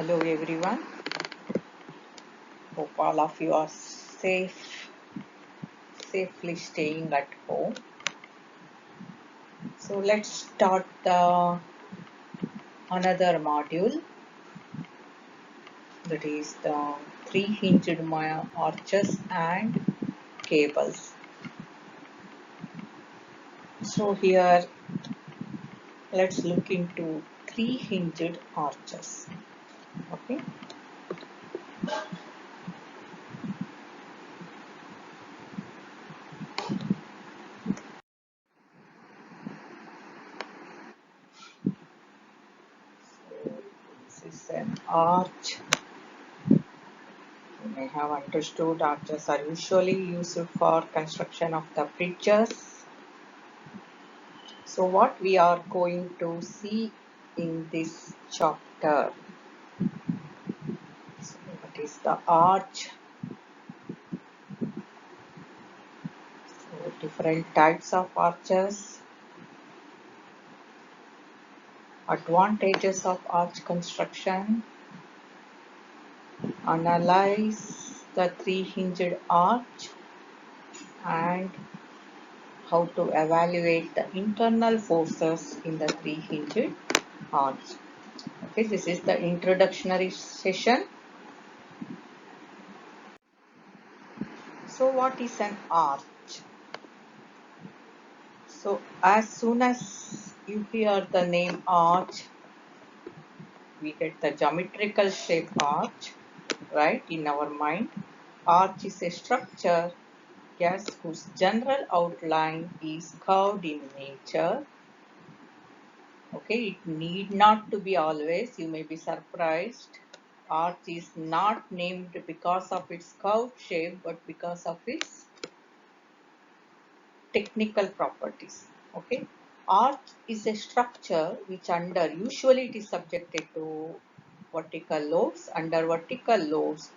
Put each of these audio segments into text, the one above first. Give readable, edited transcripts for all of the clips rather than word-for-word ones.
Hello everyone. Hope all of you are safely staying at home. So let's start another module, that is the three-hinged arches and cables. So here let's look into three-hinged arches. Okay. So this is an arch. You may have understood arches are usually used for construction of the bridges. So what we are going to see in this chapter, so what is the arch, so different types of arches, advantages of arch construction, analyze the three-hinged arch, and how to evaluate the internal forces in the three-hinged arch. Okay, this is the introductory session. So what is an arch? So as soon as you hear the name arch, we get the geometrical shape arch, right, in our mind. Arch is a structure, yes, whose general outline is curved in nature. Okay, it need not to be always, you may be surprised. Arch is not named because of its curved shape, but because of its technical properties. Okay, arch is a structure which usually it is subjected to vertical loads. Under vertical loads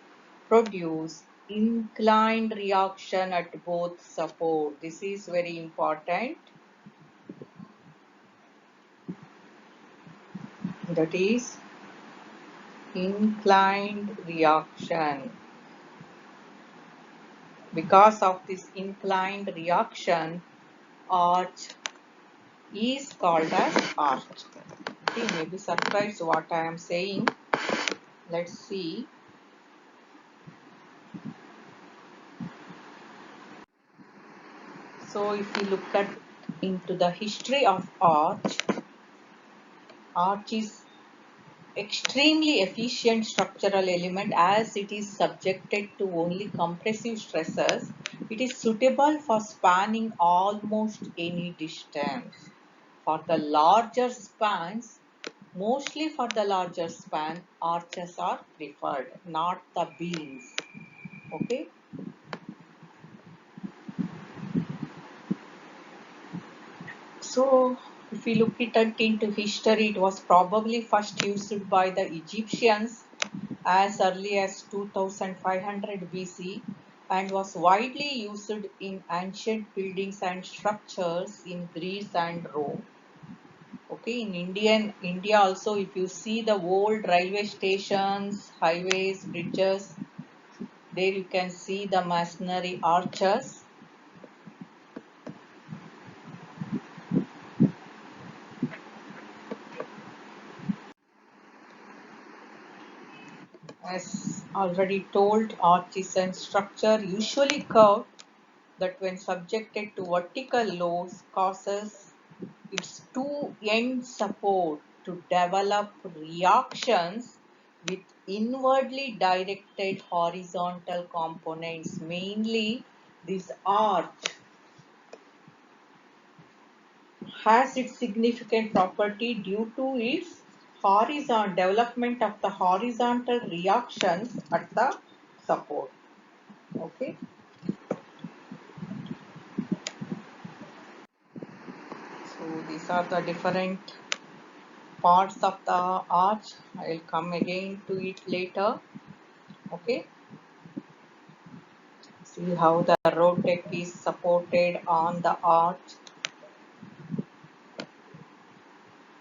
produce inclined reaction at both support. This is very important. That is inclined reaction. Because of this inclined reaction, arch is called as arch. Okay, you may be surprised what I am saying. Let's see. So if you look at into the history of arch is extremely efficient structural element as it is subjected to only compressive stresses. It is suitable for spanning almost any distance. For the larger spans, mostly for the larger span, arches are preferred, not the beams. Okay. So, if we look it into history, it was probably first used by the Egyptians as early as 2500 BC and was widely used in ancient buildings and structures in Greece and Rome. Okay, in India also, if you see the old railway stations, highways, bridges, there you can see the masonry arches. As already told, arch is a structure usually curved that when subjected to vertical loads causes its two-end support to develop reactions with inwardly directed horizontal components. Mainly this arch has its significant property due to its horizontal development of the horizontal reactions at the support. Okay, so these are the different parts of the arch. I will come again to it later. Okay, see how the road deck is supported on the arch,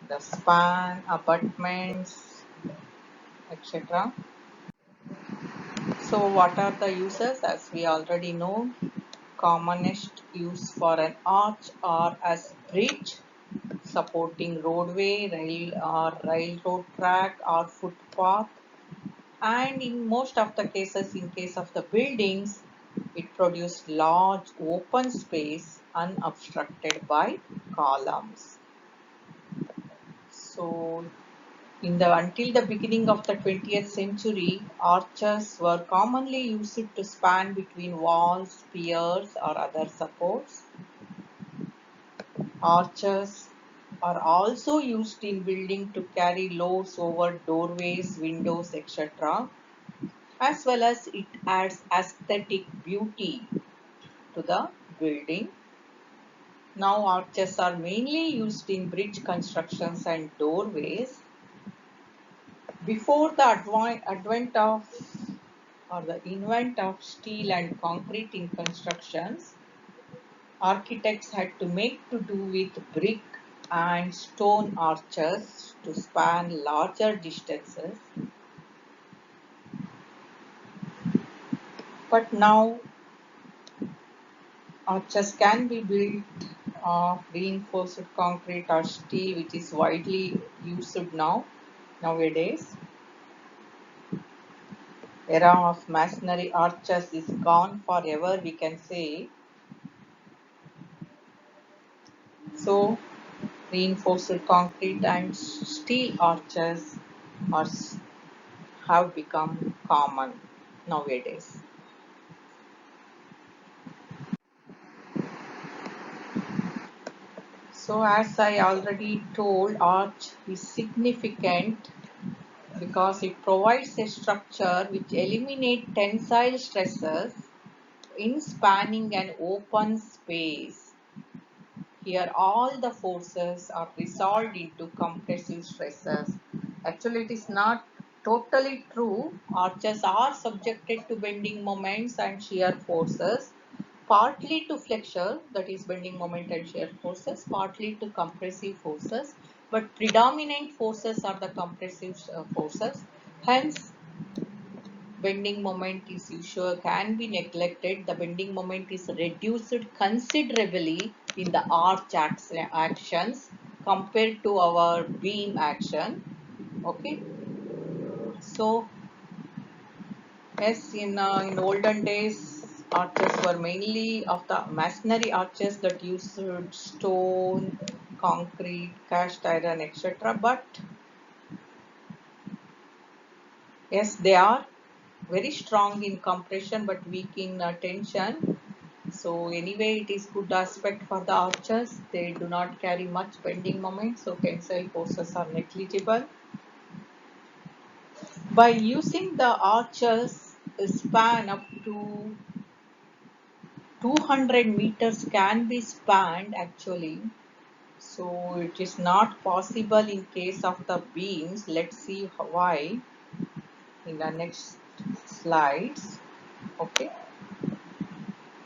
the span, abutments, etc. So what are the uses? As we already know, commonest use for an arch are as bridge, supporting roadway, rail or railroad track or footpath, and in most of the cases, in case of the buildings, it produces large open space unobstructed by columns. So until the beginning of the 20th century, arches were commonly used to span between walls, piers, or other supports. Arches are also used in building to carry loads over doorways, windows, etc., as well as it adds aesthetic beauty to the building. Now arches are mainly used in bridge constructions and doorways. Before the advent of or the invent of steel and concrete in constructions, architects had to make to do with brick and stone arches to span larger distances. But now arches can be built of reinforced concrete or steel, which is widely used nowadays. Era of masonry arches is gone forever, we can say. So reinforced concrete and steel arches are, have become common nowadays. So as I already told, arch is significant because it provides a structure which eliminates tensile stresses in spanning an open space. Here all the forces are resolved into compressive stresses. Actually, it is not totally true. Arches are subjected to bending moments and shear forces, partly to flexure, that is bending moment and shear forces, partly to compressive forces, but predominant forces are the compressive forces. Hence, bending moment is usually can be neglected. The bending moment is reduced considerably in the arch actions compared to our beam action. Okay, so yes, in olden days, arches were mainly of the masonry arches that used stone, concrete, cast iron, etc. But yes, they are very strong in compression but weak in tension. So anyway, it is good aspect for the arches. They do not carry much bending moment, so tensile forces are negligible. By using the arches, a span up to 200 meters can be spanned actually. So it is not possible in case of the beams. Let's see why in the next slides. Okay.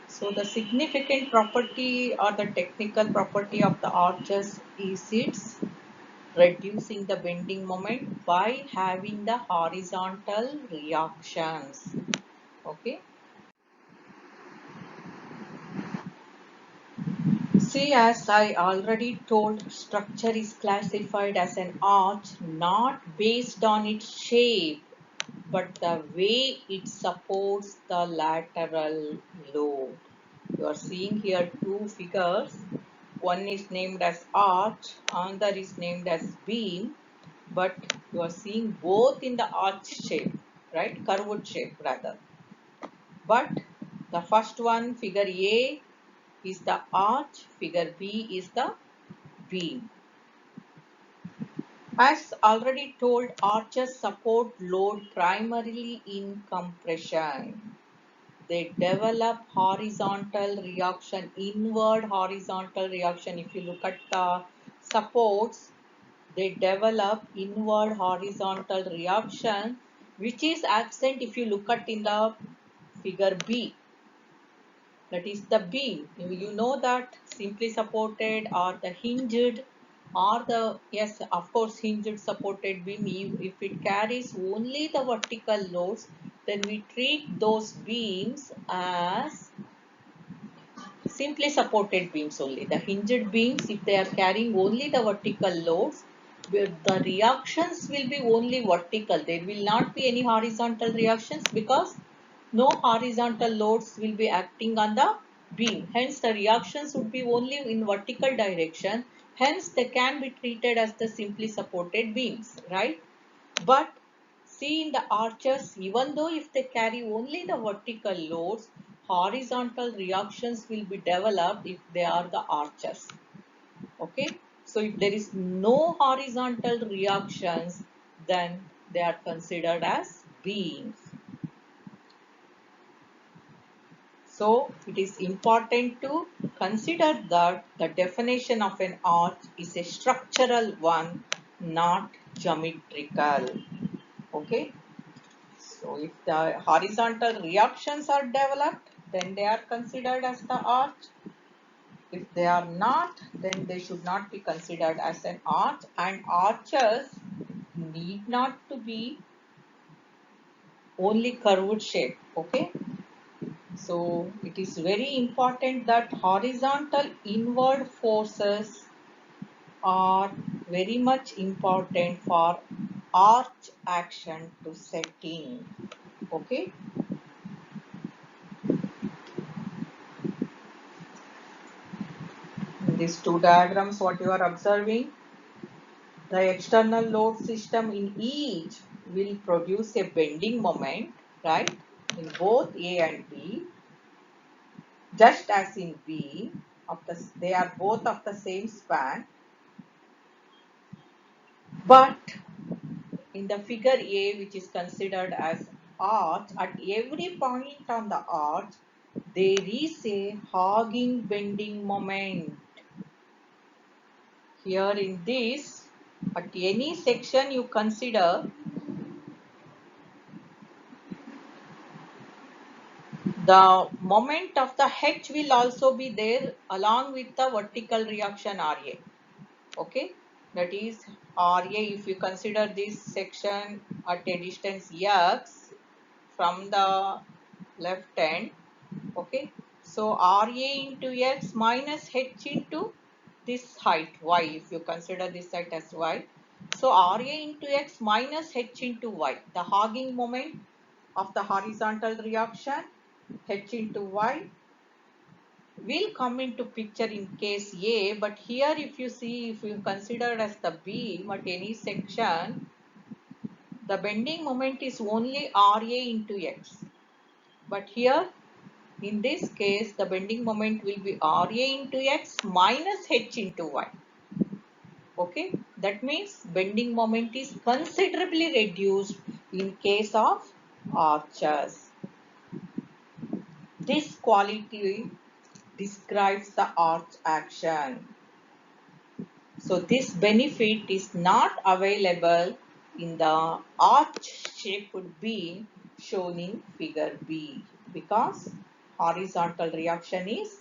So the significant property or the technical property of the arches is its reducing the bending moment by having the horizontal reactions. Okay. See, as I already told, structure is classified as an arch not based on its shape but the way it supports the lateral load. You are seeing here two figures. One is named as arch, another is named as beam, but you are seeing both in the arch shape, right? Curved shape rather. But the first one, figure A, is the arch, figure B is the beam. As already told, arches support load primarily in compression. They develop horizontal reaction, inward horizontal reaction. If you look at the supports, they develop inward horizontal reaction, which is absent if you look at in the figure B. That is the beam. You know that simply supported or the hinged or the, yes, of course, hinged supported beam, if it carries only the vertical loads, then we treat those beams as simply supported beams only. The hinged beams, if they are carrying only the vertical loads, the reactions will be only vertical. There will not be any horizontal reactions because no horizontal loads will be acting on the beam. Hence, the reactions would be only in vertical direction. Hence, they can be treated as the simply supported beams, right? But see, in the arches, even though if they carry only the vertical loads, horizontal reactions will be developed if they are the arches. Okay, so if there is no horizontal reactions, then they are considered as beams. So it is important to consider that the definition of an arch is a structural one, not geometrical. Okay. So if the horizontal reactions are developed, then they are considered as the arch. If they are not, then they should not be considered as an arch, and arches need not to be only curved shape. Okay. So it is very important that horizontal inward forces are very much important for arch action to set in. Okay. In these two diagrams, what you are observing, the external load system in each will produce a bending moment, right? In both A and B, just as in B, they are both of the same span, but in the figure A, which is considered as arch, at every point on the arch, there is a hogging bending moment. Here in this, at any section you consider, the moment of the H will also be there along with the vertical reaction RA. Okay, that is RA, if you consider this section at a distance X from the left end. Okay, so RA into X minus H into this height Y, if you consider this height as Y. So RA into X minus H into Y, the hogging moment of the horizontal reaction, H into Y, will come into picture in case A, but here if you see, if you consider as the beam at any section, the bending moment is only RA into X. But here, in this case, the bending moment will be RA into X minus H into Y. Okay, that means bending moment is considerably reduced in case of arches. This quality describes the arch action. So this benefit is not available in the arch-shaped beam shown in figure B because horizontal reaction is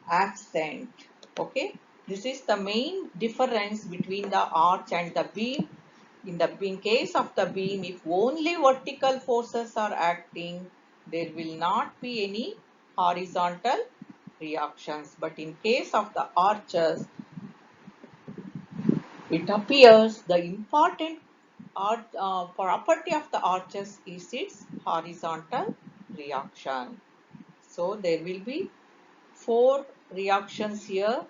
absent. Okay, this is the main difference between the arch and the beam. In case of the beam, if only vertical forces are acting, there will not be any horizontal reactions. But in case of the arches, it appears the important property of the arches is its horizontal reaction. So there will be 4 reactions here.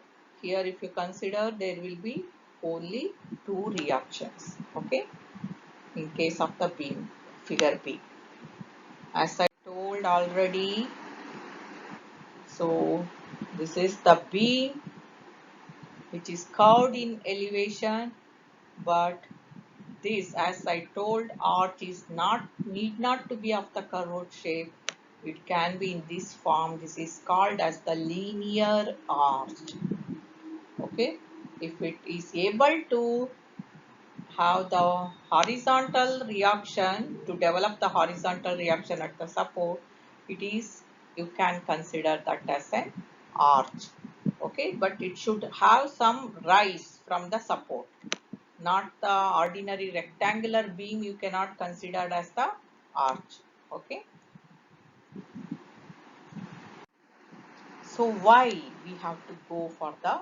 Here if you consider, there will be only 2 reactions. Okay, in case of the beam, figure B. As I told already, so this is the beam which is curved in elevation, but this, as I told, arch is need not to be of the curved shape. It can be in this form. This is called as the linear arch. Okay, if it is able to have the horizontal reaction, to develop the horizontal reaction at the support, you can consider that as an arch. Okay, but it should have some rise from the support. Not the ordinary rectangular beam you cannot consider as the arch. Okay. So why we have to go for the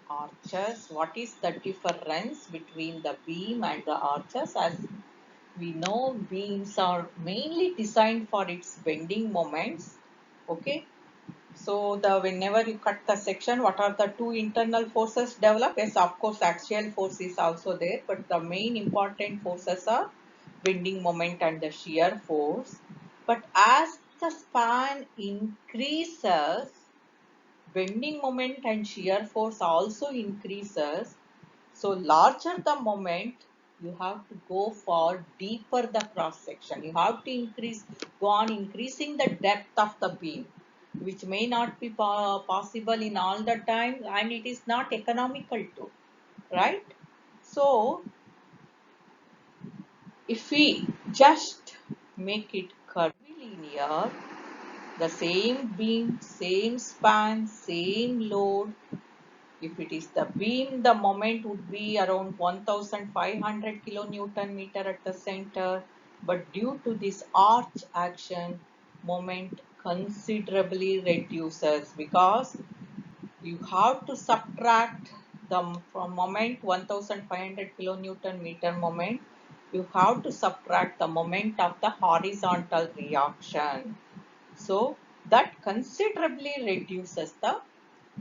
arches? What is the difference between the beam and the arches? As we know, beams are mainly designed for its bending moments. Okay. So whenever you cut the section, what are the two internal forces develop? Yes, of course, axial force is also there, but the main important forces are bending moment and the shear force. But as the span increases, bending moment and shear force also increases. So larger the moment, you have to go for deeper the cross section. You have to go on increasing the depth of the beam, which may not be possible in all the time, and it is not economical too, right? So if we just make it curvilinear, the same beam, same span, same load, if it is the beam, the moment would be around 1500 kilonewton meter at the center. But due to this arch action, moment considerably reduces, because you have to subtract the from moment 1500 kilonewton meter moment. You have to subtract the moment of the horizontal reaction. So that considerably reduces the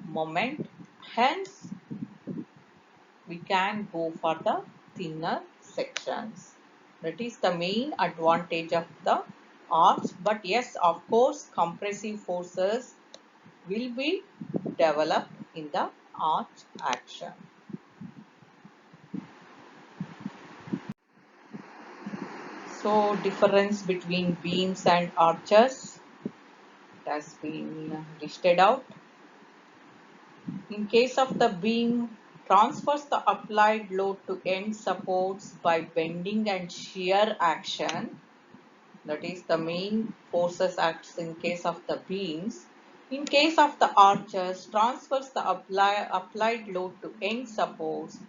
moment. Hence, we can go for the thinner sections. That is the main advantage of the arch. But yes, of course, compressive forces will be developed in the arch action. So difference between beams and arches has been listed out. In case of the beam, transfers the applied load to end supports by bending and shear action. That is the main forces acts in case of the beams. In case of the arches, transfers the applied load to end supports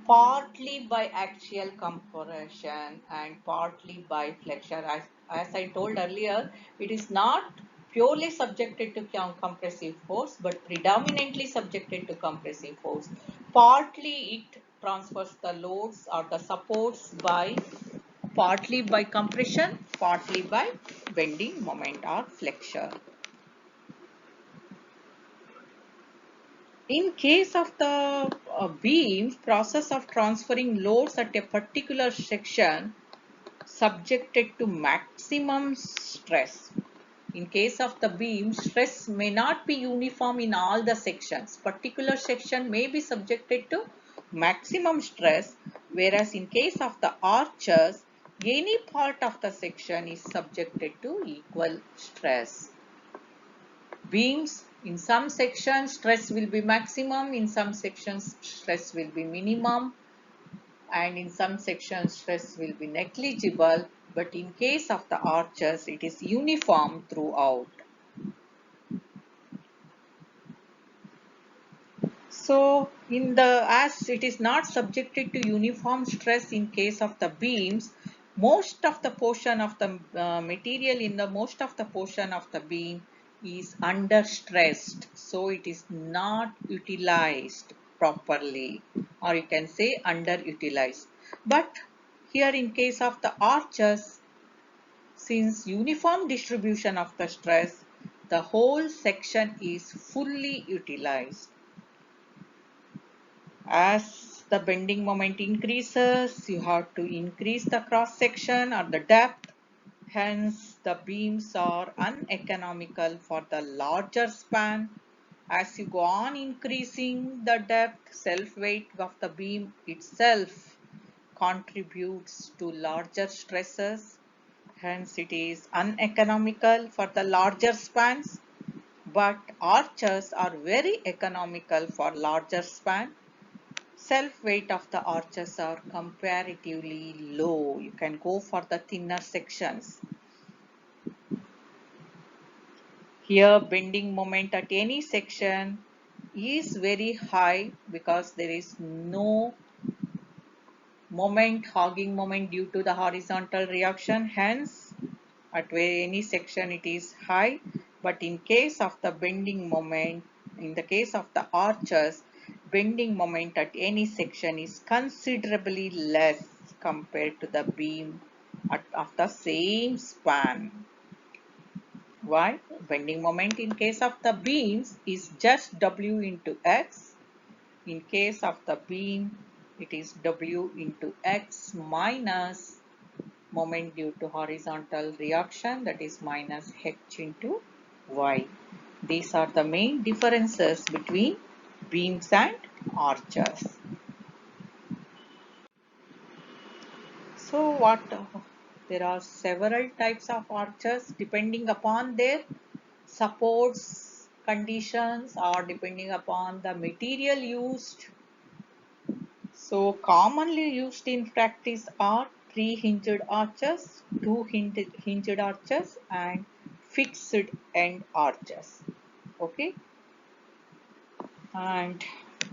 partly by axial compression and partly by flexion. As I told earlier, it is not purely subjected to compressive force, but predominantly subjected to compressive force. Partly it transfers the loads or the supports by partly by compression, partly by bending moment or flexure. In case of the beam, process of transferring loads at a particular section subjected to maximum stress. In case of the beam, stress may not be uniform in all the sections. Particular section may be subjected to maximum stress, whereas in case of the arches, any part of the section is subjected to equal stress. Beams, in some sections stress will be maximum, in some sections stress will be minimum, and in some sections stress will be negligible, but in case of the arches it is uniform throughout. So as it is not subjected to uniform stress in case of the beams, most of the portion of the material in the most of the portion of the beam is under stressed, so it is not utilized properly, or you can say underutilized. But here in case of the arches, since uniform distribution of the stress, the whole section is fully utilized. As the bending moment increases, you have to increase the cross section or the depth. Hence, the beams are uneconomical for the larger span. As you go on increasing the depth, self weight of the beam itself contributes to larger stresses. Hence, it is uneconomical for the larger spans. But arches are very economical for larger span. Self weight of the arches are comparatively low. You can go for the thinner sections. Here bending moment at any section is very high because there is no hogging moment due to the horizontal reaction. Hence, at any section it is high, but in case of the bending moment, in the case of the arches, bending moment at any section is considerably less compared to the beam of the same span. Why? Bending moment in case of the beams is just W into X. In case of the beam, it is W into X minus moment due to horizontal reaction, that is minus H into Y. These are the main differences between beams and arches. So there are several types of arches depending upon their supports conditions or depending upon the material used. So commonly used in practice are three-hinged arches, two-hinged arches and fixed end arches. Okay, and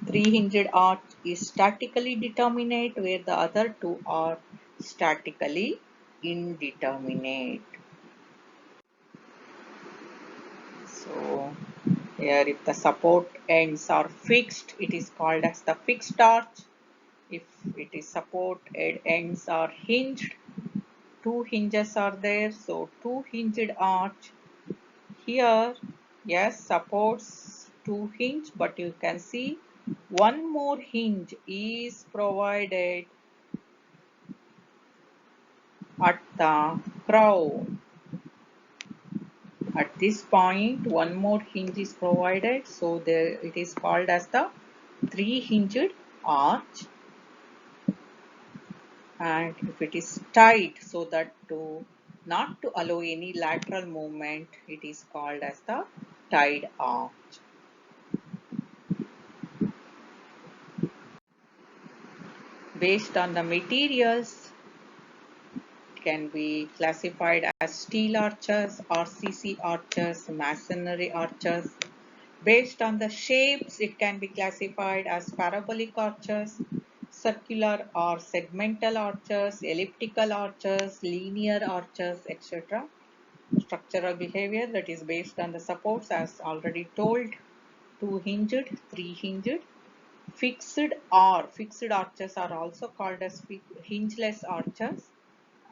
three-hinged arch is statically determinate where the other two are statically indeterminate. So here if the support ends are fixed, it is called as the fixed arch. If it is support ends are hinged, two hinges are there, so two hinged arch. Here, yes, supports two hinge, but you can see one more hinge is provided at the crown. At this point, one more hinge is provided, so there it is called as the three-hinged arch. And if it is tied so that not to allow any lateral movement, it is called as the tied arch. Based on the materials, it can be classified as steel arches, RCC arches, masonry arches. Based on the shapes, it can be classified as parabolic arches, circular or segmental arches, elliptical arches, linear arches, etc. Structural behavior, that is based on the supports as already told, two-hinged, three-hinged. Fixed arches are also called as hingeless arches,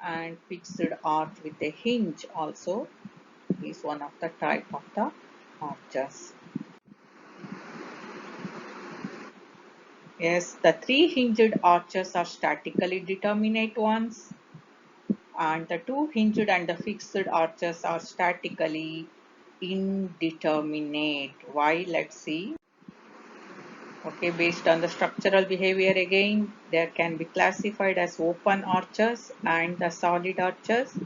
and fixed arch with a hinge also is one of the type of the arches. Yes, the three-hinged arches are statically determinate ones, and the two-hinged and the fixed arches are statically indeterminate. Why? Let's see. Okay, based on the structural behavior again, there can be classified as open arches and the solid arches.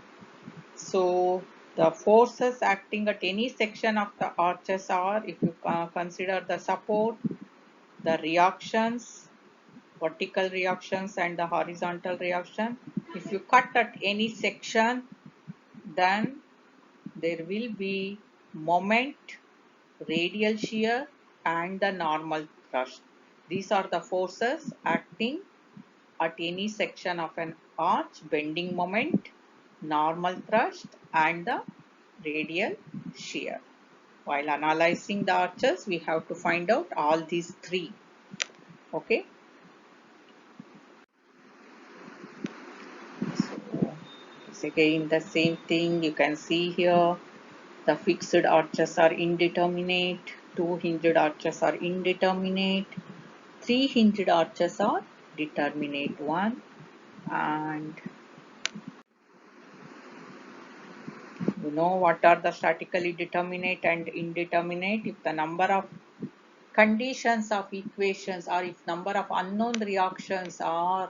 So the forces acting at any section of the arches are, if you consider the support, the reactions, vertical reactions and the horizontal reaction. If you cut at any section, then there will be moment, radial shear and the normal thrust. These are the forces acting at any section of an arch: bending moment, normal thrust and the radial shear. While analyzing the arches, we have to find out all these three. Okay. So it's again the same thing. You can see here the fixed arches are indeterminate, two-hinged arches are indeterminate, three-hinged arches are determinate one, and you know what are the statically determinate and indeterminate. If the number of conditions of equations or if number of unknown reactions are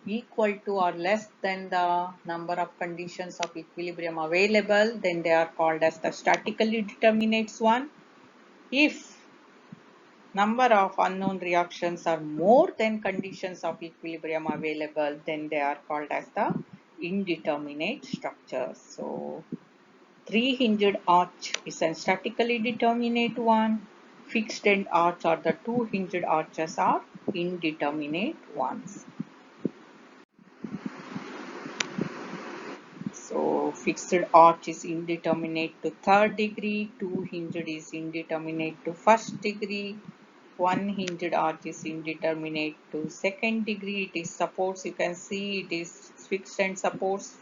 equal to or less than the number of conditions of equilibrium available, then they are called as the statically determinates one. If number of unknown reactions are more than conditions of equilibrium available, then they are called as the indeterminate structures. So three-hinged arch is a statically determinate one. fixed end arch or the two hinged arches are indeterminate ones. So fixed arch is indeterminate to third degree, two hinged is indeterminate to first degree, one hinged arch is indeterminate to second degree. It is supports, you can see it is fixed end supports,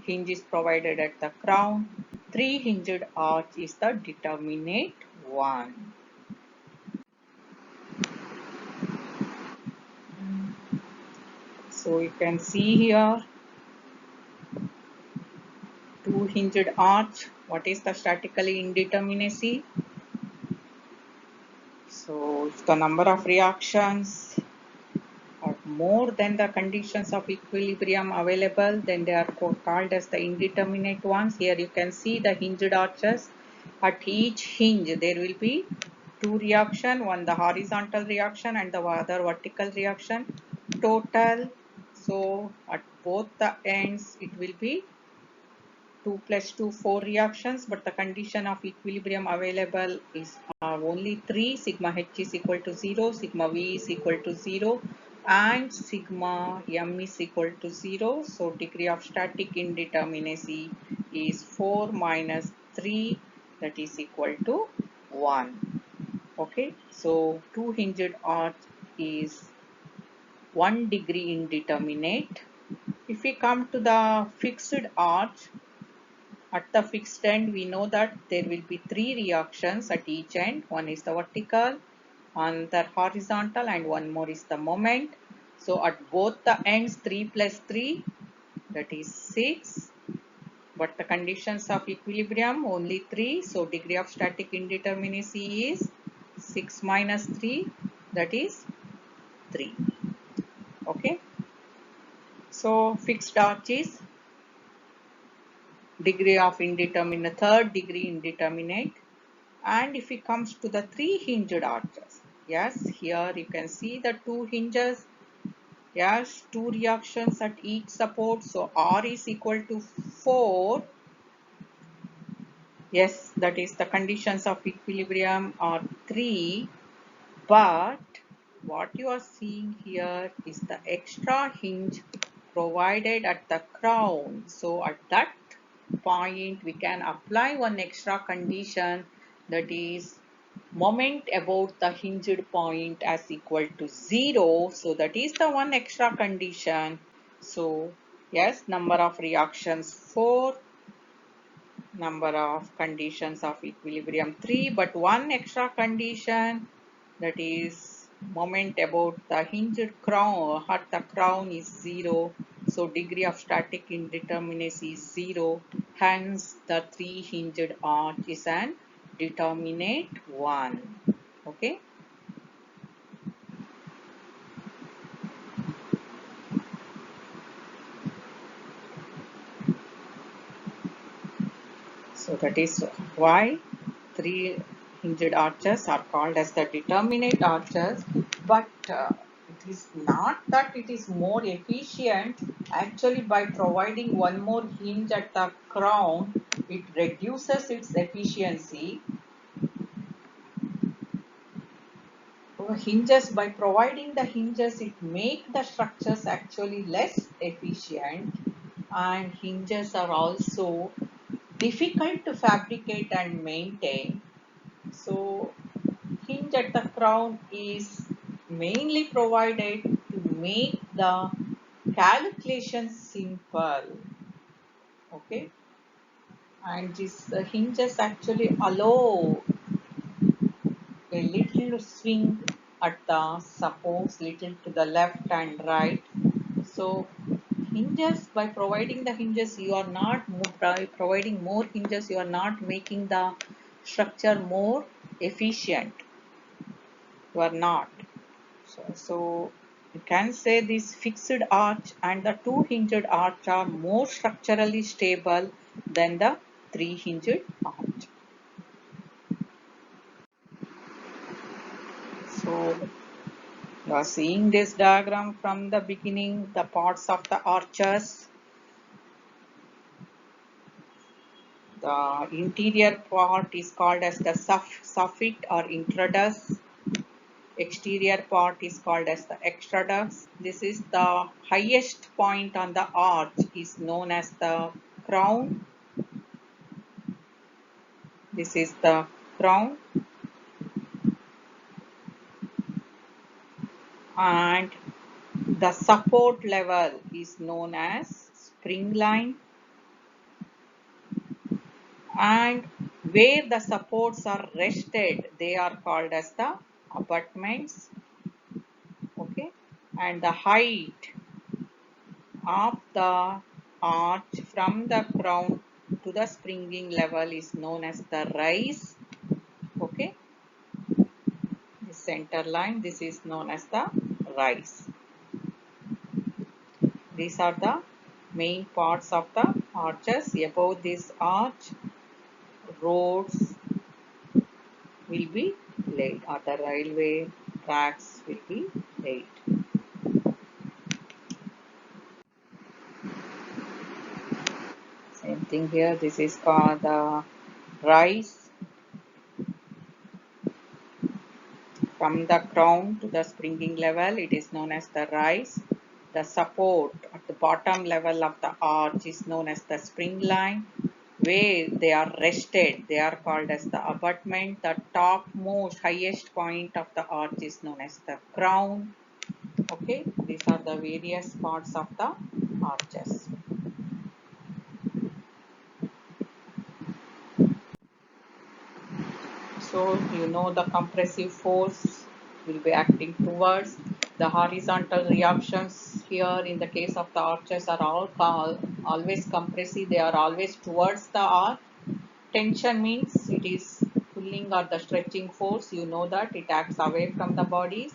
hinge is provided at the crown. Three hinged arch is the determinate one. So you can see here two hinged arch. What is the statically indeterminacy? So if the number of reactions are more than the conditions of equilibrium available, then they are called as the indeterminate ones. Here you can see the hinged arches. At each hinge there will be two reactions, one the horizontal reaction and the other vertical reaction. Total, so at both the ends it will be 2 plus 2, 4 reactions, but the condition of equilibrium available is only 3. Sigma H is equal to 0, sigma V is equal to 0, and sigma M is equal to 0. So degree of static indeterminacy is 4 minus 3, that is equal to 1. Okay, so two hinged arch is 1 degree indeterminate. If we come to the fixed arch, at the fixed end, we know that there will be three reactions at each end. One is the vertical, another horizontal, and one more is the moment. So at both the ends, 3 plus 3, that is 6. But the conditions of equilibrium, only 3. So degree of static indeterminacy is 6 minus 3, that is 3. Okay. So fixed arch is degree of indeterminate, third degree indeterminate. And if it comes to the three hinged arches, yes, here you can see the two hinges, yes, two reactions at each support, so R is equal to 4. Yes, that is the conditions of equilibrium are 3, but what you are seeing here is the extra hinge provided at the crown. So at that point we can apply one extra condition, that is moment about the hinged point as equal to 0. So that is the one extra condition. So yes, number of reactions 4, number of conditions of equilibrium 3, but one extra condition, that is moment about the hinged crown at the crown is 0. So degree of static indeterminacy is 0. Hence the three hinged arch is an determinate one. Okay. So that is why three hinged arches are called as the determinate arches, but it is not that it is more efficient. Actually, by providing one more hinge at the crown, it reduces its efficiency. Hinges, by providing the hinges, it make the structures actually less efficient, and hinges are also difficult to fabricate and maintain. So hinge at the crown is mainly provided to make the calculation simple. Okay, and these hinges actually allow a little swing at the supports, little to the left and right. So hinges, by providing the hinges, you are not more, by providing more hinges, you are not making the structure more efficient. You are not. So you can say this fixed arch and the two hinged arch are more structurally stable than the three hinged arch. So you are seeing this diagram from the beginning, the parts of the arches. The interior part is called as the soffit or intradus. Exterior part is called as the extradus. This is the highest point on the arch is known as the crown. This is the crown, and the support level is known as spring line, and where the supports are rested they are called as the abutments. Okay, and the height of the arch from the crown to the springing level is known as the rise. Okay, the center line, this is known as the rise. These are the main parts of the arches. Above this arch, roads will be laid, or the railway tracks will be laid. Same thing here. This is called the rise from the crown to the springing level. It is known as the rise. The support at the bottom level of the arch is known as the spring line. Where they are rested, they are called as the abutment. The topmost, highest point of the arch is known as the crown. Okay, these are the various parts of the arches. So you know the compressive force will be acting towards the horizontal reactions. Here in the case of the arches are always compressive, they are always towards the arch. Tension means it is pulling or the stretching force, you know that it acts away from the bodies.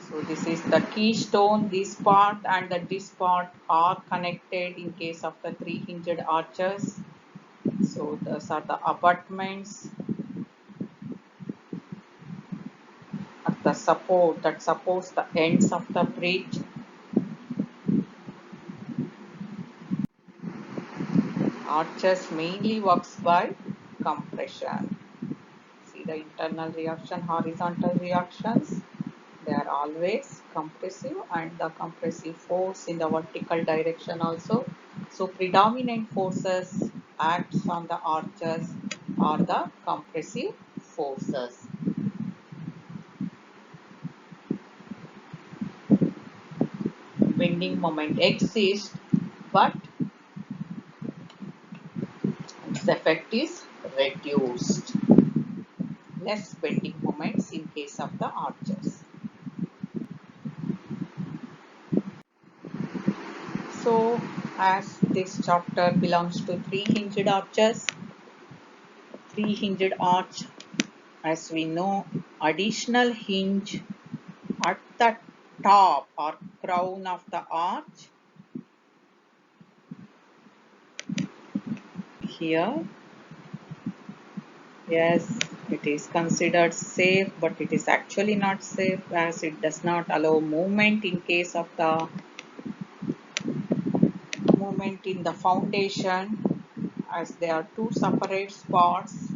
So this is the keystone. This part and this part are connected in case of the three hinged arches. So those are the abutments at the support that supports the ends of the bridge. Arches mainly works by compression. See the internal reaction, horizontal reactions. They are always compressive, and the compressive force in the vertical direction also. So predominant forces acts on the arches are the compressive forces. Bending moment exists, but its effect is reduced. Less bending moments in case of the arches. So as this chapter belongs to three hinged arches, three hinged arch, as we know, additional hinge at the top or crown of the arch. Here, yes, it is considered safe, but it is actually not safe as it does not allow movement in case of the movement in the foundation, as there are two separate spots.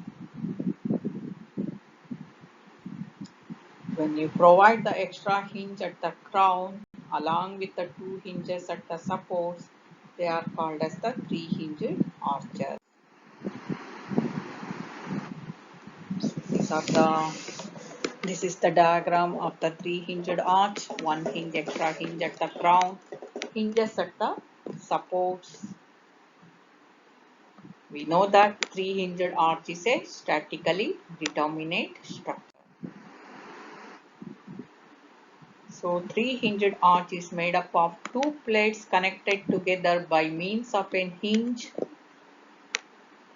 When you provide the extra hinge at the crown along with the two hinges at the supports, they are called as the three hinged arches. This is the diagram of the three hinged arch. One hinge, extra hinge at the crown, hinges at the supports. We know that three hinged arch is a statically determinate structure. So three hinged arch is made up of two plates connected together by means of a hinge.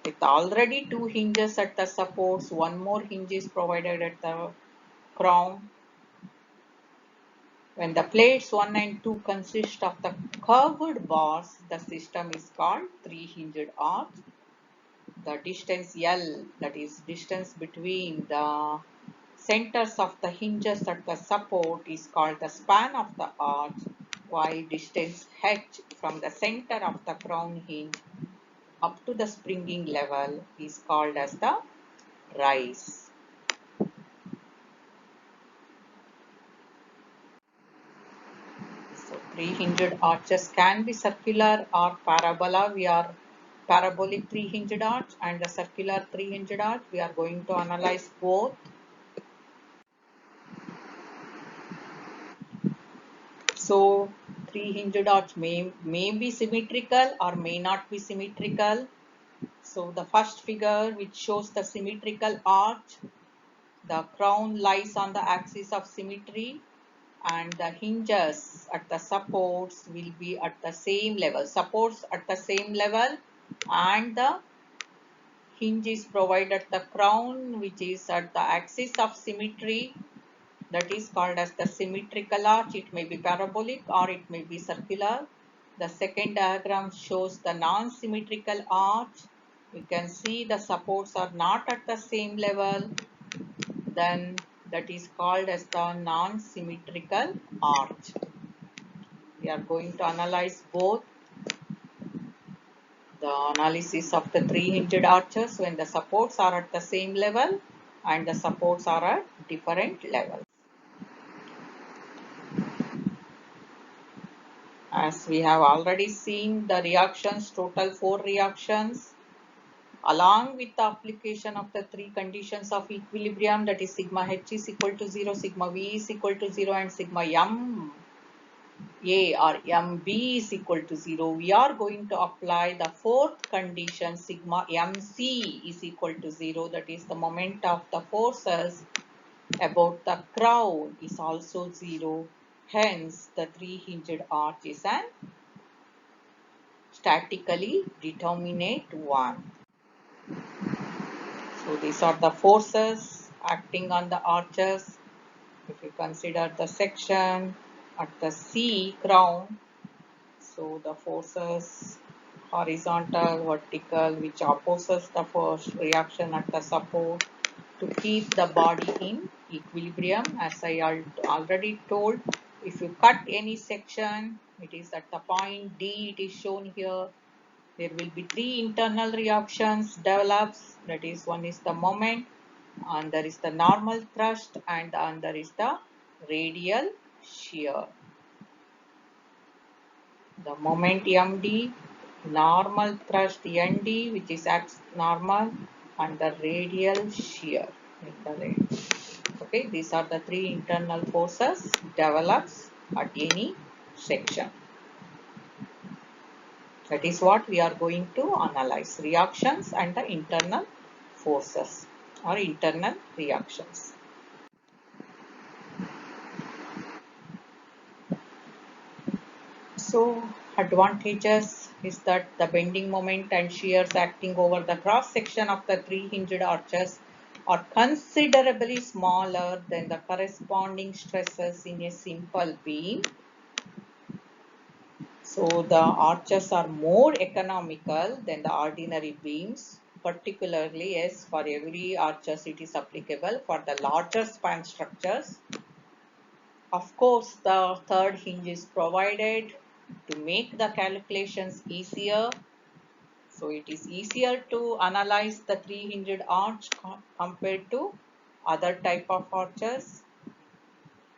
With already two hinges at the supports, one more hinge is provided at the crown. When the plates 1 and 2 consist of the curved bars, the system is called three hinged arch. The distance L, that is distance between the centers of the hinges at the support, is called the span of the arch, while distance h from the center of the crown hinge up to the springing level is called as the rise. So three-hinged arches can be circular or parabola. We are parabolic three-hinged arch and the circular three-hinged arch. We are going to analyze both. So three-hinged arch may be symmetrical or may not be symmetrical. So the first figure which shows the symmetrical arch, the crown lies on the axis of symmetry and the hinges at the supports will be at the same level. Supports at the same level and the hinge is provided at the crown which is at the axis of symmetry, that is called as the symmetrical arch. It may be parabolic or it may be circular. The second diagram shows the non-symmetrical arch. You can see the supports are not at the same level. Then that is called as the non-symmetrical arch. We are going to analyze both. The analysis of the three-hinged arches when the supports are at the same level and the supports are at different levels. As we have already seen the reactions, total 4 reactions, along with the application of the 3 conditions of equilibrium, that is sigma h is equal to 0, sigma v is equal to 0 and sigma m a or mb is equal to 0. We are going to apply the fourth condition, sigma mc is equal to 0, that is the moment of the forces about the crown is also 0. Hence, the three-hinged arch is an statically determinate one. So these are the forces acting on the arches. If you consider the section at the C crown, so the forces horizontal, vertical, which opposes the first reaction at the support to keep the body in equilibrium. As I already told, if you cut any section, it is at the point D, it is shown here. There will be 3 internal reactions develops. That is, one is the moment, and there is the normal thrust, and the other is the radial shear. The moment MD, normal thrust ND, which is normal, and the radial shear in the range. Okay, these are the 3 internal forces develops at any section. That is what we are going to analyze, reactions and the internal forces or internal reactions. So advantages is that the bending moment and shears acting over the cross section of the three-hinged arches are considerably smaller than the corresponding stresses in a simple beam. So the arches are more economical than the ordinary beams, particularly as for every arches it is applicable for the larger span structures. Of course, the third hinge is provided to make the calculations easier. So it is easier to analyze the three-hinged arch compared to other type of arches.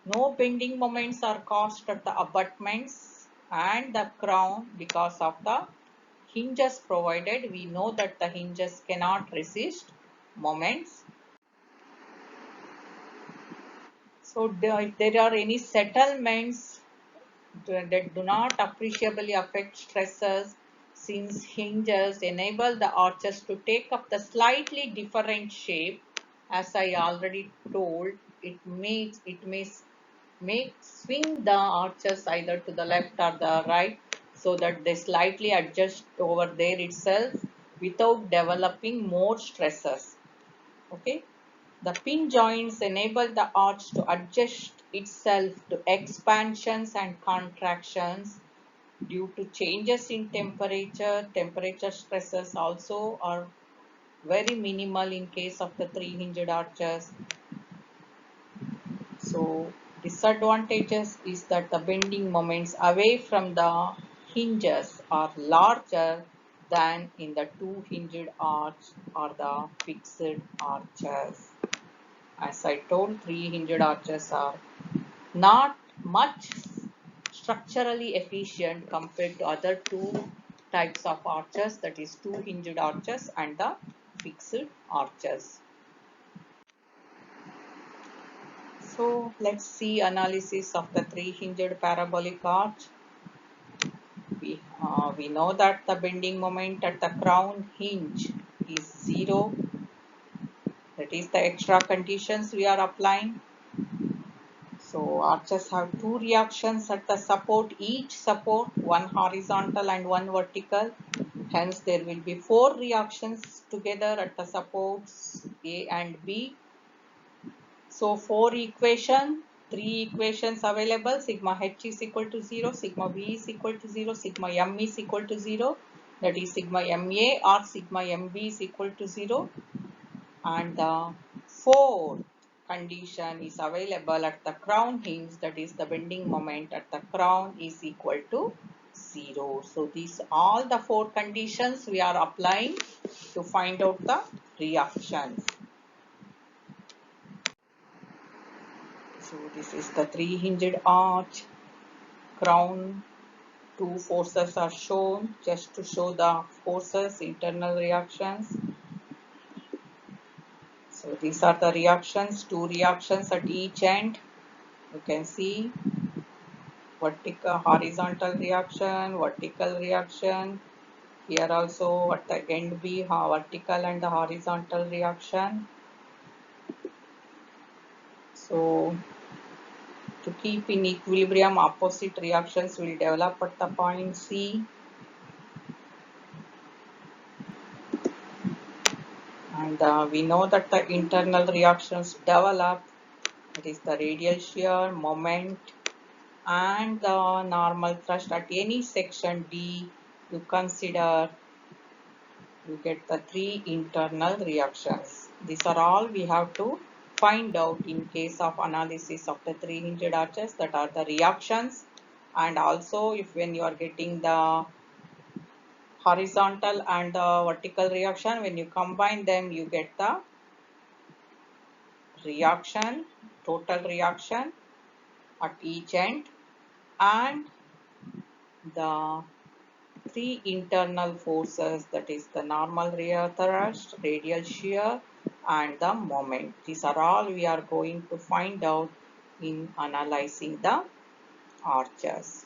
No bending moments are caused at the abutments and the crown because of the hinges provided. We know that the hinges cannot resist moments. So if there are any settlements that do not appreciably affect stresses, since hinges enable the arches to take up the slightly different shape. As I already told, it may swing the arches either to the left or the right, so that they slightly adjust over there itself without developing more stresses. Okay. The pin joints enable the arch to adjust itself to expansions and contractions due to changes in temperature. Temperature stresses also are very minimal in case of the three-hinged arches. So disadvantages is that the bending moments away from the hinges are larger than in the two-hinged arch or the fixed arches. As I told, three-hinged arches are not much structurally efficient compared to other two types of arches, that is two-hinged arches and the fixed arches. So let's see analysis of the three-hinged parabolic arch. We know that the bending moment at the crown hinge is 0. That is the extra conditions we are applying. So arches have two reactions at the support, each support, one horizontal and one vertical. Hence there will be four reactions together at the supports A and B. So three equations available. Sigma h is equal to 0, sigma v is equal to 0, sigma m is equal to 0. That is sigma ma or sigma mb is equal to 0. And the fourth condition is available at the crown hinge, that is the bending moment at the crown is equal to 0. So these all the four conditions we are applying to find out the reactions. So this is the three-hinged arch, crown, two forces are shown just to show the forces, internal reactions. So these are the reactions, two reactions at each end. You can see vertical, horizontal reaction, vertical reaction. Here also at the end B, vertical and the horizontal reaction. So to keep in equilibrium, opposite reactions will develop at the point C. And we know that the internal reactions develop, that is the radial shear, moment, and the normal thrust at any section D. You consider, you get the three internal reactions. These are all we have to find out in case of analysis of the three-hinged arches, that are the reactions. And also if when you are getting the horizontal and the vertical reaction, when you combine them you get the reaction, total reaction at each end, and the three internal forces, that is the normal rear thrust, radial shear, and the moment. These are all we are going to find out in analyzing the arches.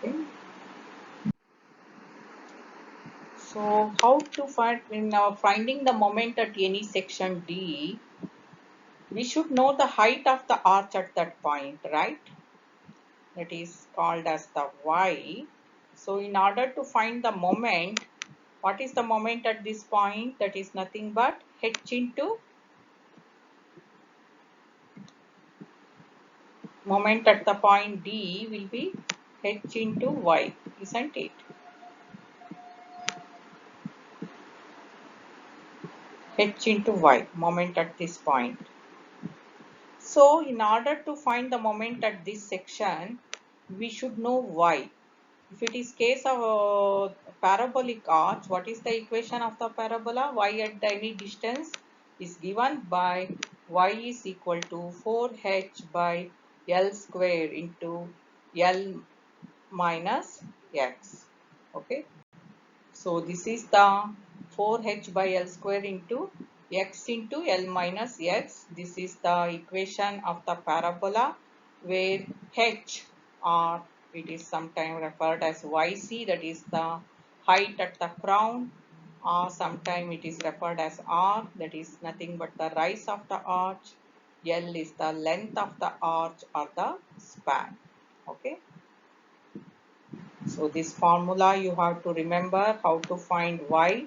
Okay. So how to find, in finding the moment at any section D, we should know the height of the arch at that point, right? That is called as the y. So in order to find the moment, what is the moment at this point? That is nothing but h into moment at the point D will be h into y, isn't it? H into y, moment at this point. So in order to find the moment at this section, we should know y. If it is case of a parabolic arch, what is the equation of the parabola? Y at any distance is given by y is equal to 4h by L square into L minus x. Okay. So this is the 4h by L square into x into L minus x. This is the equation of the parabola where h, or it is sometimes referred as yc, that is the height at the crown, or sometimes it is referred as r, that is nothing but the rise of the arch. L is the length of the arch or the span. Okay. So this formula you have to remember how to find y.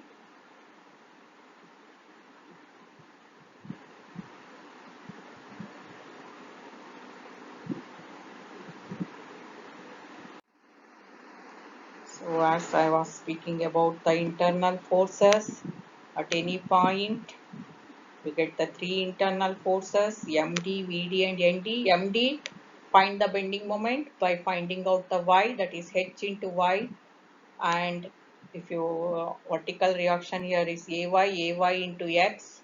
So as I was speaking about the internal forces at any point, you get the three internal forces MD, VD and ND. MD, find the bending moment by finding out the Y, that is H into Y. And if your vertical reaction here is AY into X,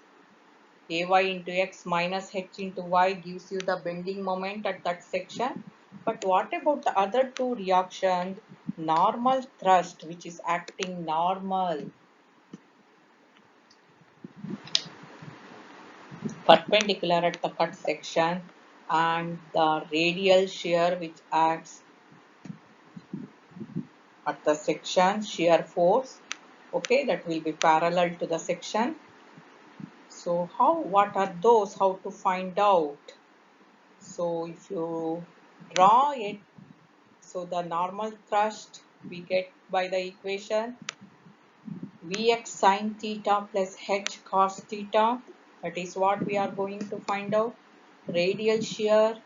AY into X minus H into Y gives you the bending moment at that section. But what about the other two reactions? Normal thrust, which is acting normal, perpendicular at the cut section, and the radial shear, which acts at the section, shear force, okay, that will be parallel to the section. So what are those, how to find out? So if you draw it, so the normal thrust we get by the equation Vx sine theta plus h cos theta, that is what we are going to find out. Radial shear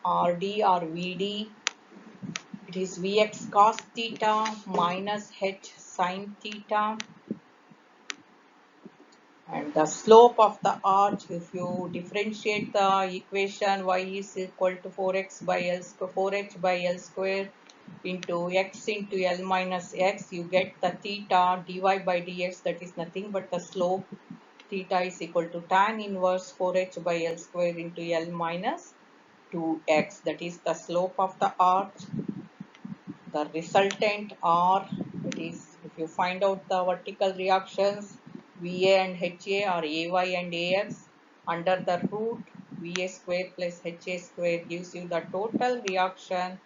RD or VD, it is Vx cos theta minus h sine theta. And the slope of the arch, if you differentiate the equation y is equal to 4x by L square, 4h by L square into x into L minus x, you get the theta dy by dx, that is nothing but the slope. Theta is equal to tan inverse 4h by L square into L minus 2x, that is the slope of the arch. The resultant R, that is if you find out the vertical reactions VA and HA or AY and AX under the root, VA square plus HA square gives you the total reaction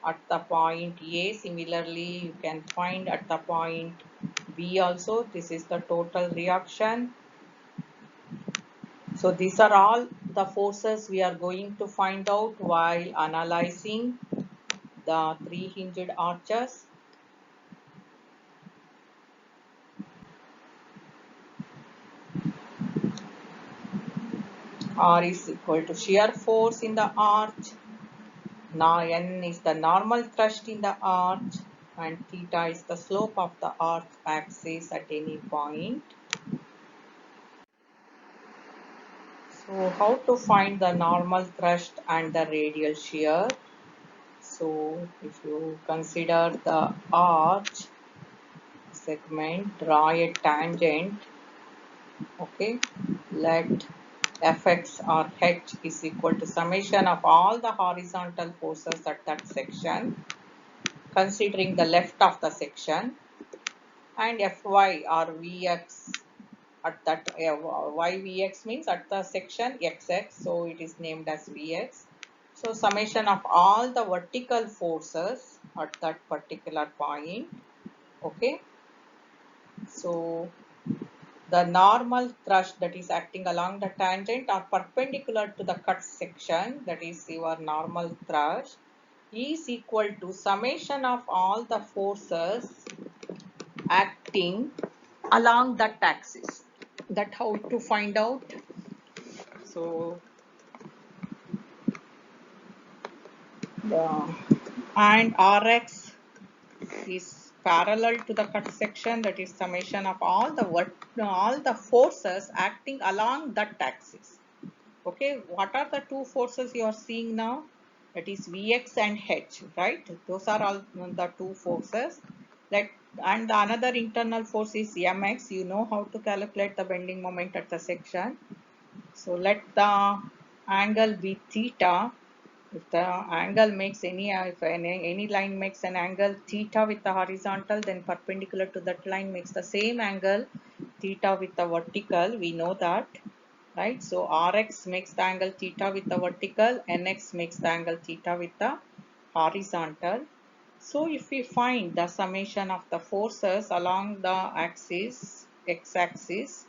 at the point A. Similarly, you can find at the point B also. This is the total reaction. So these are all the forces we are going to find out while analyzing the three hinged arches. R is equal to shear force in the arch. Now N is the normal thrust in the arch, and theta is the slope of the arch axis at any point. So how to find the normal thrust and the radial shear? So if you consider the arch segment, draw a tangent, okay, let Fx or H is equal to summation of all the horizontal forces at that section, considering the left of the section, and Fy or Vx at that Yvx means at the section Xx, so it is named as Vx. So summation of all the vertical forces at that particular point, okay. So the normal thrust, that is acting along the tangent or perpendicular to the cut section, that is your normal thrust, is equal to summation of all the forces acting along that axis. That how to find out. So the and Rx is parallel to the cut section, that is summation of all the forces acting along that axis. Okay, what are the two forces you are seeing now? That is Vx and H, right? Those are all the two forces. And the another internal force is Mx. You know how to calculate the bending moment at the section. So let the angle be theta. If the angle makes if any line makes an angle theta with the horizontal, then perpendicular to that line makes the same angle theta with the vertical. We know that, right? So Rx makes the angle theta with the vertical, Nx makes the angle theta with the horizontal. So if we find the summation of the forces along the axis, x-axis,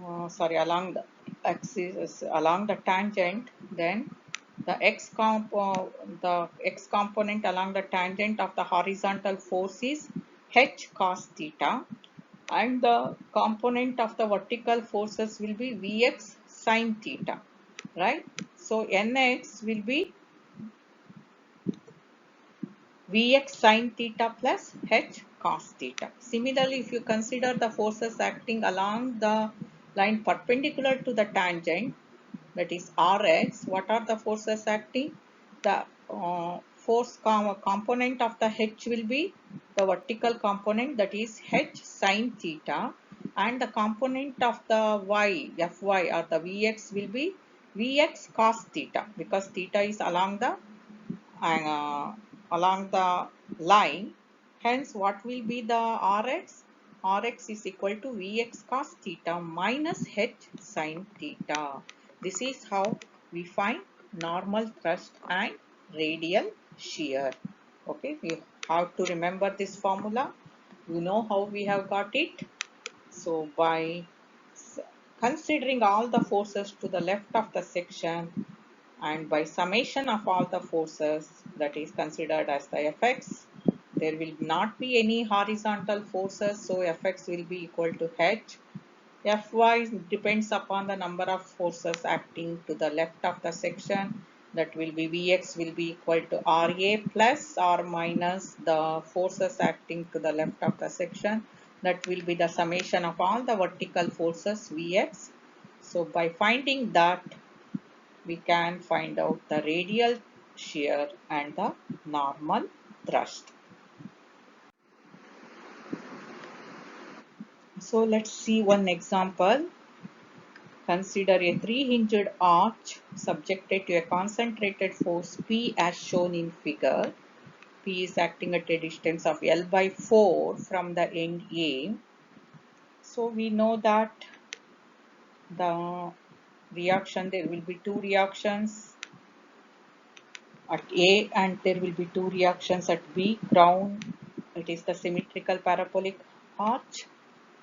along the axis, along the tangent, then the the x component along the tangent of the horizontal force is h cos theta, and the component of the vertical forces will be Vx sin theta, right? So Nx will be Vx sine theta plus h cos theta. Similarly, if you consider the forces acting along the line perpendicular to the tangent, that is Rx, what are the forces acting? The force component of the h will be the vertical component, that is h sine theta, and the component of the y, Fy, or the Vx will be Vx cos theta, because theta is uh, along the line. Hence, what will be the Rx? Rx is equal to Vx cos theta minus h sin theta. This is how we find normal thrust and radial shear. Okay, we have to remember this formula. You know how we have got it. So by considering all the forces to the left of the section, and by summation of all the forces, that is considered as the Fx, there will not be any horizontal forces, so Fx will be equal to h. Fy depends upon the number of forces acting to the left of the section, that will be Vx will be equal to Ra plus or minus the forces acting to the left of the section, that will be the summation of all the vertical forces Vx. So by finding that, we can find out the radial shear and the normal thrust. So let's see one example. Consider a three-hinged arch subjected to a concentrated force P as shown in figure. P is acting at a distance of L by 4 from the end A. So we know that the reaction, there will be two reactions at A and there will be two reactions at B. Crown, it is the symmetrical parabolic arch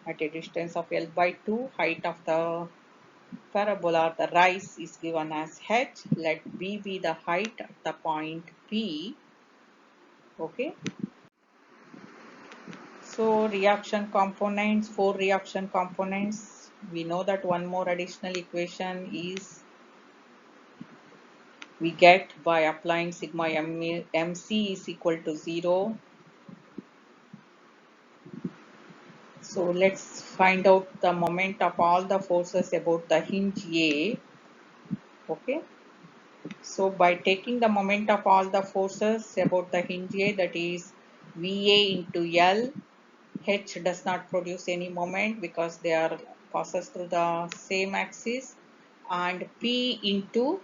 at a distance of L by 2. Height of the parabola, the rise, is given as h. Let B be the height at the point P. Okay. So reaction components, four reaction components. We know that one more additional equation is we get by applying sigma mc is equal to 0. So let's find out the moment of all the forces about the hinge A. Okay. So by taking the moment of all the forces about the hinge A, that is VA into L, H does not produce any moment because they are passes through the same axis, and P into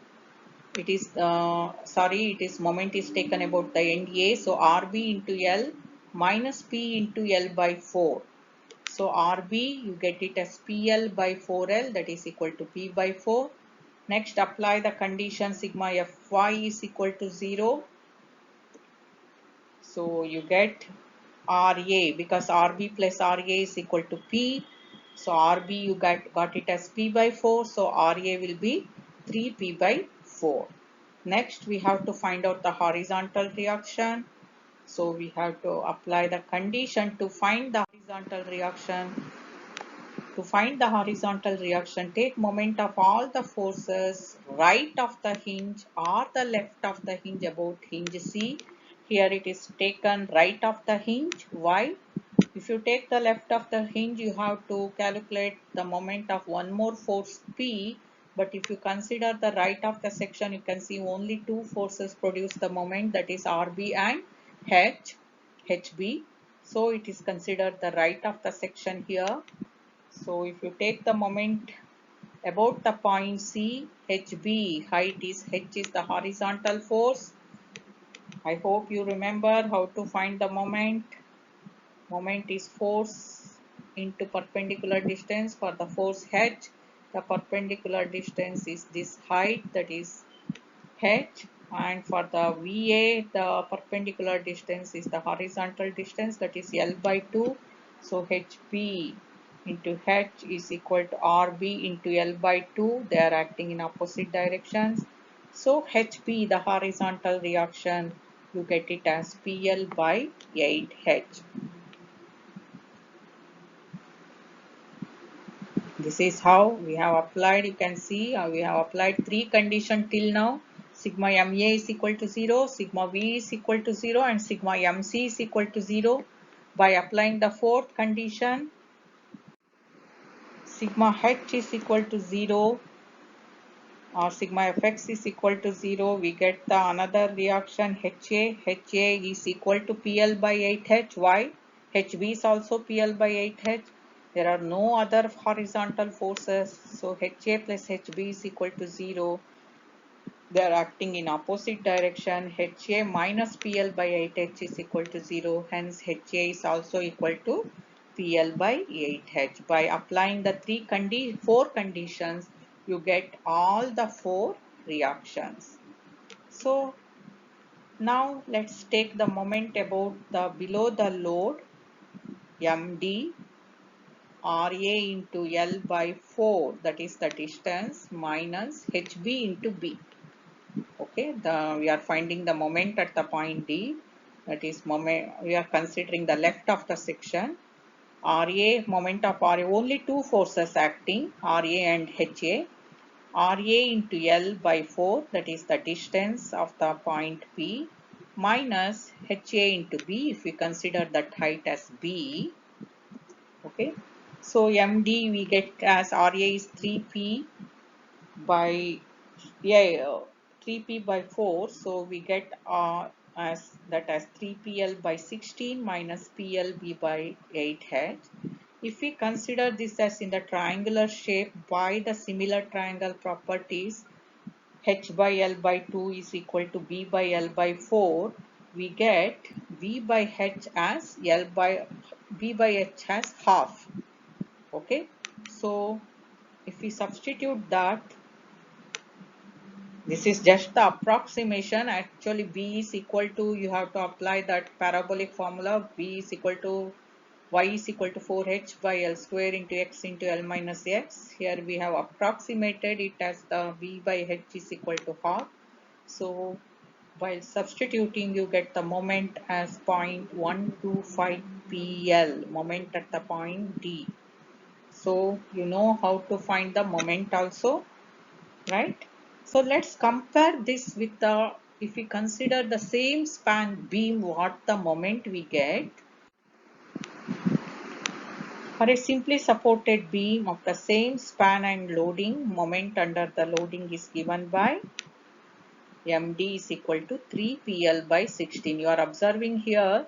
it is it is moment is taken about the end A, so RB into L minus P into L by 4. So RB, you get it as PL by 4L, that is equal to P by 4. Next, apply the condition sigma Fy is equal to 0. So you get RA, because RB plus RA is equal to P. So RB you got it as P by 4. So RA will be 3P by 4. Next, we have to find out the horizontal reaction. So we have to apply the condition to find the horizontal reaction. To find the horizontal reaction, take moment of all the forces right of the hinge or the left of the hinge about hinge C. Here it is taken right of the hinge. Why? If you take the left of the hinge, you have to calculate the moment of one more force P. But if you consider the right of the section, you can see only two forces produce the moment, that is RB and HB. So it is considered the right of the section here. So if you take the moment about the point C, HB, height is H is the horizontal force. I hope you remember how to find the moment. Moment is force into perpendicular distance. For the force H, the perpendicular distance is this height, that is H, and for the VA, the perpendicular distance is the horizontal distance, that is L by 2. So HP into H is equal to RB into L by 2. They are acting in opposite directions. So HP, the horizontal reaction, you get it as PL by 8H. This is how we have applied. You can see we have applied three conditions till now. sigma MA is equal to 0, sigma V is equal to 0 and sigma MC is equal to 0. By applying the fourth condition, sigma H is equal to 0 or sigma Fx is equal to 0, we get the another reaction HA. HA is equal to PL by 8H. Why? HB is also PL by 8H. There are no other horizontal forces, so HA plus HB is equal to 0. They are acting in opposite direction. HA minus PL by 8H is equal to 0. Hence, HA is also equal to PL by 8H. By applying the four conditions, you get all the four reactions. So, now let's take the moment about the below the load MD RA into L by 4, that is the distance, minus HB into B. Okay, we are finding the moment at the point D, that is moment, we are considering the left of the section. RA, moment of RA, only two forces acting, RA and HA. RA into L by 4, that is the distance of the point P, minus HA into B, if we consider that height as B. Okay, so MD we get as RA is 3P by 3P by 4, so we get as 3PL by 16 minus PLB by 8H. If we consider this as in the triangular shape by the similar triangle properties, H by L by 2 is equal to B by L by 4, we get B by H as B by H as half. Okay, so if we substitute that, this is just the approximation. Actually, B is equal to, you have to apply that parabolic formula. B is equal to, Y is equal to 4H by L square into X into L minus X. Here we have approximated it as the B by H is equal to half. So, while substituting, you get the moment as 0.125 PL, moment at the point D. So, you know how to find the moment also, right? So let's compare this with the, if we consider the same span beam, what the moment we get. For a simply supported beam of the same span and loading, moment under the loading is given by MD is equal to 3PL by 16. You are observing here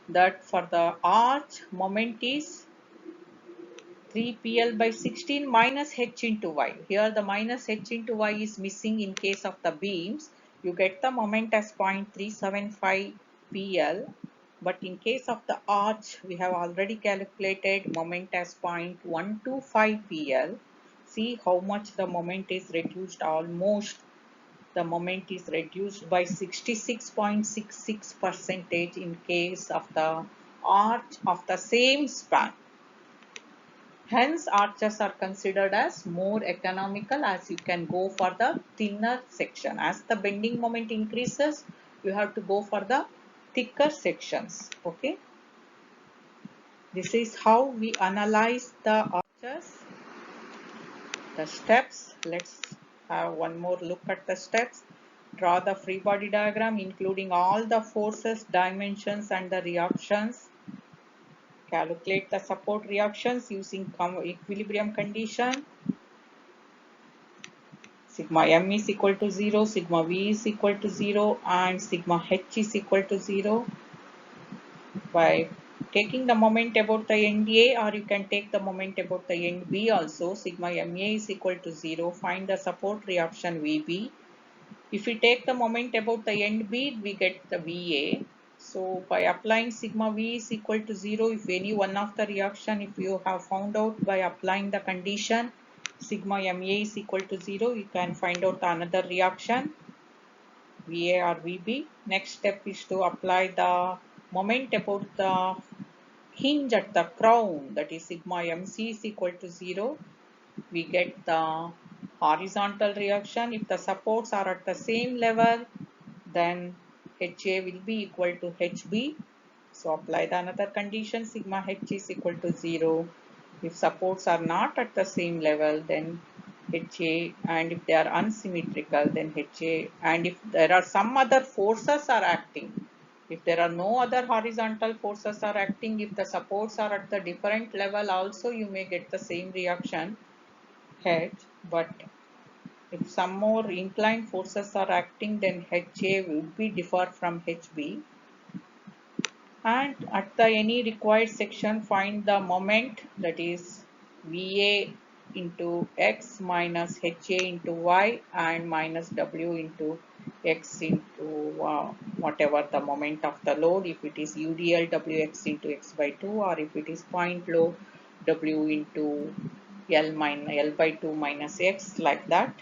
that for the arch, moment is 3PL by 16 minus H into Y. Here the minus H into Y is missing in case of the beams. You get the moment as 0.375 PL. But in case of the arch, we have already calculated moment as 0.125 PL. See how much the moment is reduced. Almost the moment is reduced by 66.66% in case of the arch of the same span. Hence, arches are considered as more economical, as you can go for the thinner section. As the bending moment increases, you have to go for the thicker sections. Okay. This is how we analyze the arches. The steps. Let's have one more look at the steps. Draw the free body diagram including all the forces, dimensions and the reactions. Calculate the support reactions using equilibrium condition. Sigma m is equal to 0, sigma v is equal to 0 and sigma h is equal to 0. By taking the moment about the end A, or you can take the moment about the end B also, sigma ma is equal to 0. Find the support reaction Vb. If we take the moment about the end B, we get the Va. So by applying sigma v is equal to 0, if any one of the reaction, if you have found out by applying the condition sigma ma is equal to 0, you can find out another reaction Va or Vb. Next step is to apply the moment about the hinge at the crown, that is sigma mc is equal to 0. We get the horizontal reaction. If the supports are at the same level, then HA will be equal to HB. So apply the another condition, sigma H is equal to 0. If supports are not at the same level, then HA, and if they are unsymmetrical, then HA, and if there are some other forces are acting, if there are no other horizontal forces are acting, if the supports are at the different level also, you may get the same reaction H, but if some more inclined forces are acting, then HA would be differ from HB. And at the any required section, find the moment, that is VA into X minus HA into Y and minus W into X into whatever the moment of the load, if it is UDL WX into X by 2, or if it is point load W into L by 2 minus X, like that.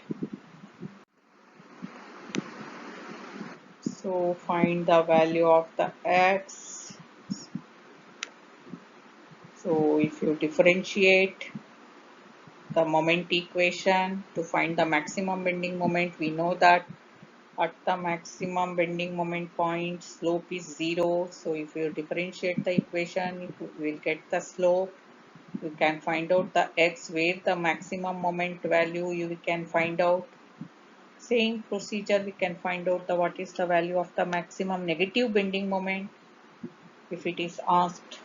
So find the value of the X. So if you differentiate the moment equation to find the maximum bending moment, we know that at the maximum bending moment point, slope is 0. So if you differentiate the equation, you will get the slope. You can find out the X, where the maximum moment value you can find out. Same procedure, we can find out the what is the value of the maximum negative bending moment. If it is asked,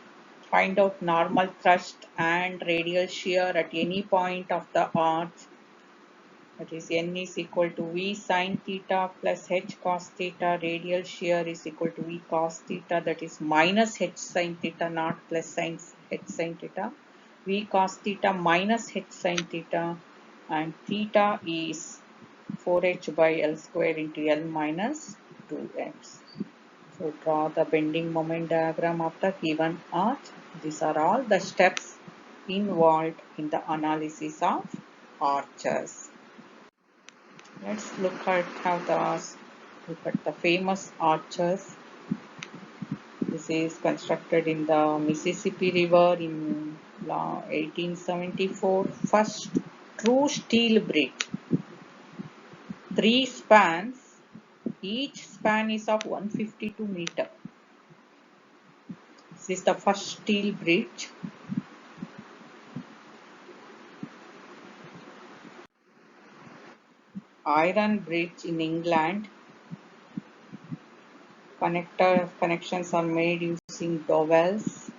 find out normal thrust and radial shear at any point of the arch, that is n is equal to V sine theta plus H cos theta. Radial shear is equal to V cos theta, that is minus H sine theta, not plus sine H sine theta. V cos theta minus H sine theta, and theta is 4H by L square into L minus 2x. So draw the bending moment diagram of the given arch. These are all the steps involved in the analysis of arches. Let's look at the famous arches. This is constructed in the Mississippi River in 1874. First true steel bridge. 3 spans. Each span is of 152 meter. This is the first steel bridge. Iron bridge in England. Connections are made using dowels.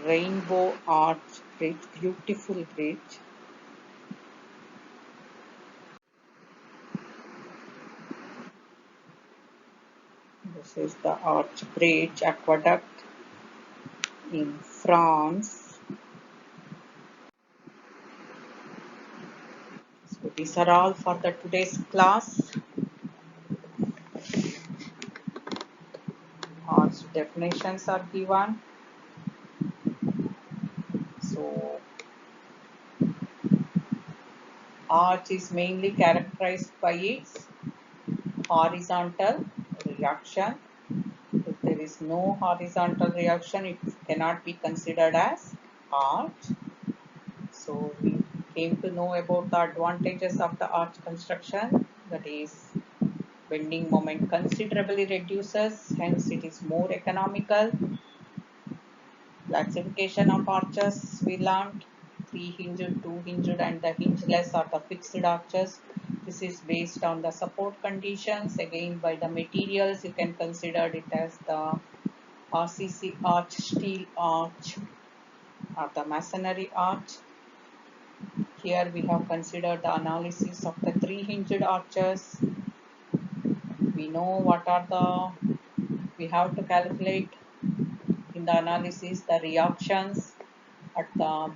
Rainbow Arch Bridge, beautiful bridge. This is the Arch Bridge Aqueduct in France. So these are all for the today's class. Arch definitions are given. So arch is mainly characterized by its horizontal reaction. If there is no horizontal reaction, it cannot be considered as arch. So we came to know about the advantages of the arch construction, that is bending moment considerably reduces, hence it is more economical. Classification of arches we learned: 3-hinged, 2-hinged and the hingeless or the fixed arches. This is based on the support conditions. Again, by the materials you can consider it as the RCC arch, steel arch or the masonry arch. Here we have considered the analysis of the 3-hinged arches. We know what are we have to calculate in the analysis the reactions at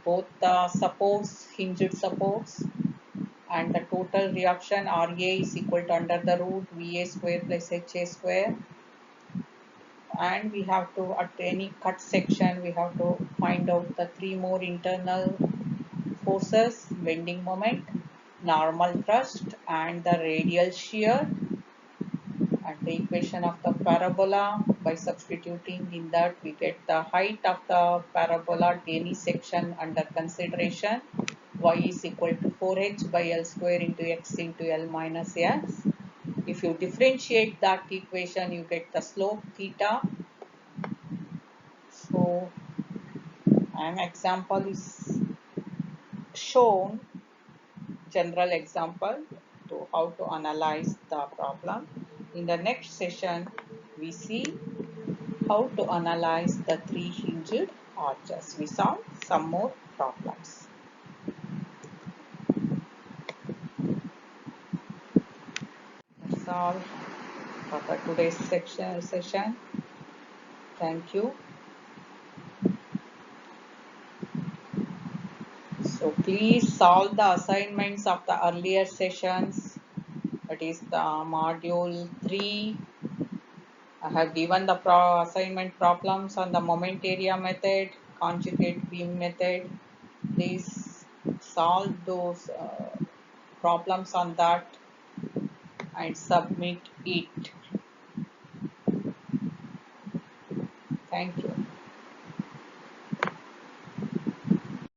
both the supports, hinged supports, and the total reaction RA is equal to under the root VA square plus HA square. And we have to, at any cut section, we have to find out the 3 more internal forces: bending moment, normal thrust and the radial shear. And the equation of the parabola, by substituting in that we get the height of the parabola at any section under consideration. Y is equal to 4H by L square into X into L minus X. If you differentiate that equation, you get the slope theta. So An example is shown, general example to how to analyze the problem. In the next session, we see how to analyze the three hinged arches. We solve some more problems. That's all for the today's session. Thank you. So please solve the assignments of the earlier sessions. That is the module 3. I have given the assignment problems on the moment area method, conjugate beam method. Please solve those problems on that and submit it. Thank you.